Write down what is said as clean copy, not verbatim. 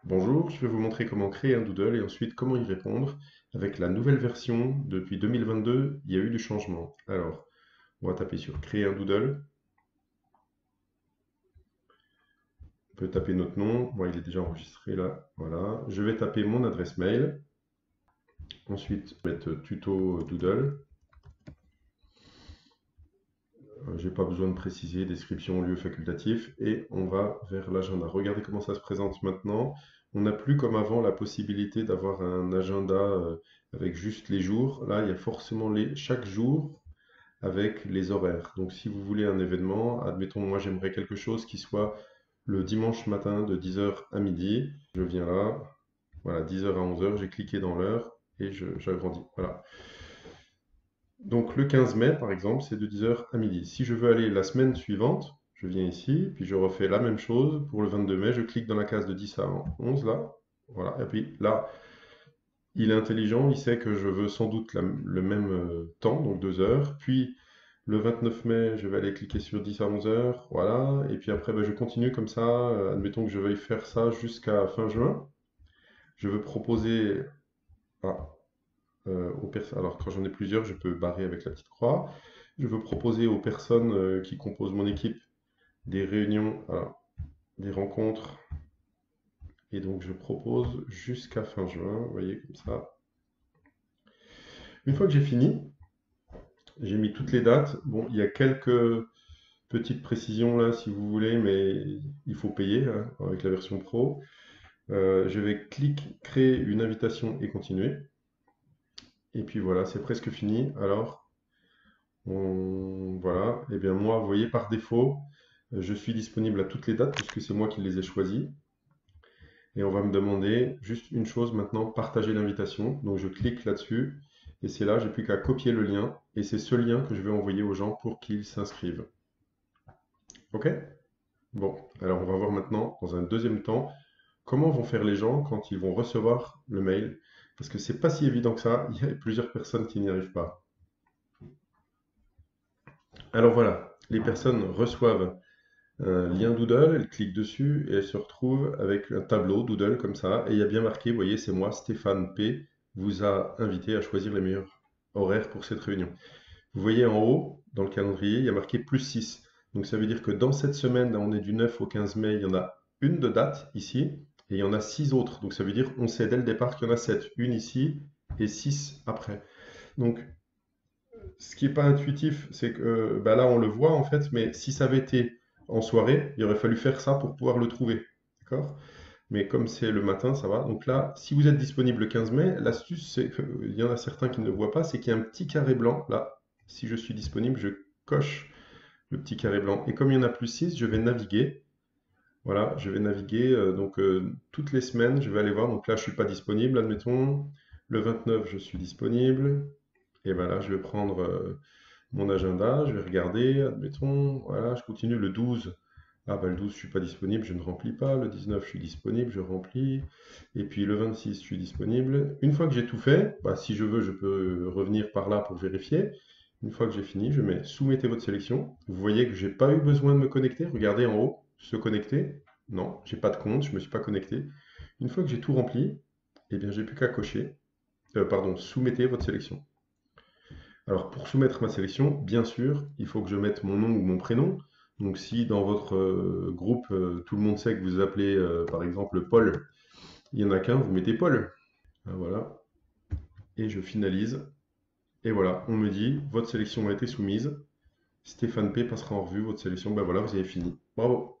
Bonjour, je vais vous montrer comment créer un doodle et ensuite comment y répondre. Avec la nouvelle version, depuis 2022, il y a eu du changement. Alors, on va taper sur créer un doodle. On peut taper notre nom. Moi, il est déjà enregistré là. Voilà. Je vais taper mon adresse mail. Ensuite, mettre tuto doodle. J'ai pas besoin de préciser, description, lieu facultatif. Et on va vers l'agenda. Regardez comment ça se présente maintenant. On n'a plus comme avant la possibilité d'avoir un agenda avec juste les jours. Là, il y a forcément chaque jour avec les horaires. Donc si vous voulez un événement, admettons moi j'aimerais quelque chose qui soit le dimanche matin de 10 heures à midi. Je viens là, voilà, 10 heures à 11 heures, j'ai cliqué dans l'heure et j'agrandis. Voilà. Donc le 15 mai par exemple, c'est de 10 heures à midi. Si je veux aller la semaine suivante, je viens ici, puis je refais la même chose pour le 22 mai, je clique dans la case de 10 à 11 là. Voilà, et puis là, il est intelligent, il sait que je veux sans doute le même temps, donc 2 heures. Puis le 29 mai, je vais aller cliquer sur 10 à 11 heures, voilà. Et puis après, ben, je continue comme ça. Admettons que je veuille faire ça jusqu'à fin juin. Je veux proposer ah, aux personnes. Alors quand j'en ai plusieurs, je peux barrer avec la petite croix. Je veux proposer aux personnes qui composent mon équipe des réunions, voilà, des rencontres. Et donc je propose jusqu'à fin juin, vous voyez comme ça. Une fois que j'ai fini, j'ai mis toutes les dates. Bon, il y a quelques petites précisions là, si vous voulez, mais il faut payer hein, avec la version pro. Je vais créer une invitation et continuer. Et puis voilà, c'est presque fini. Alors, voilà. Et bien moi, vous voyez, par défaut, je suis disponible à toutes les dates puisque c'est moi qui les ai choisies. Et on va me demander juste une chose maintenant, partager l'invitation. Donc je clique là-dessus. Et c'est là, j'ai plus qu'à copier le lien. Et c'est ce lien que je vais envoyer aux gens pour qu'ils s'inscrivent. OK? Bon, alors on va voir maintenant, dans un deuxième temps, comment vont faire les gens quand ils vont recevoir le mail? Parce que c'est pas si évident que ça, il y a plusieurs personnes qui n'y arrivent pas. Alors voilà, les personnes reçoivent un lien Doodle, elles cliquent dessus et elles se retrouvent avec un tableau Doodle comme ça, et il y a bien marqué, vous voyez, c'est moi, Stéphane P, vous a invité à choisir les meilleurs horaires pour cette réunion. Vous voyez en haut, dans le calendrier, il y a marqué +6. Donc ça veut dire que dans cette semaine, là, on est du 9 au 15 mai, il y en a une de date ici, et il y en a 6 autres. Donc ça veut dire on sait dès le départ qu'il y en a 7. Une ici et 6 après. Donc ce qui n'est pas intuitif, c'est que bah là on le voit en fait, mais si ça avait été en soirée, il aurait fallu faire ça pour pouvoir le trouver. D'accord? Mais comme c'est le matin, ça va. Donc là, si vous êtes disponible le 15 mai, l'astuce, c'est qu'il y en a certains qui ne le voient pas, c'est qu'il y a un petit carré blanc là. Si je suis disponible, je coche le petit carré blanc. Et comme il y en a +6, je vais naviguer. Voilà, je vais naviguer. Donc toutes les semaines, je vais aller voir. Donc là, je ne suis pas disponible, admettons. Le 29, je suis disponible. Et voilà, je vais prendre mon agenda, je vais regarder, admettons. Voilà, je continue le 12. Ah bah le 12, je suis pas disponible, je ne remplis pas. Le 19, je suis disponible, je remplis. Et puis le 26, je suis disponible. Une fois que j'ai tout fait, bah, si je veux, je peux revenir par là pour vérifier. Une fois que j'ai fini, je mets soumettez votre sélection. Vous voyez que j'ai pas eu besoin de me connecter. Regardez en haut, se connecter. Non, j'ai pas de compte, je me suis pas connecté. Une fois que j'ai tout rempli, eh bien j'ai plus qu'à cocher. Pardon, soumettez votre sélection. Alors pour soumettre ma sélection, bien sûr, il faut que je mette mon nom ou mon prénom. Donc si dans votre groupe, tout le monde sait que vous appelez par exemple Paul, il n'y en a qu'un, vous mettez Paul. Voilà. Et je finalise. Et voilà, on me dit, votre sélection a été soumise. Stéphane P passera en revue votre sélection. Ben voilà, vous avez fini. Bravo.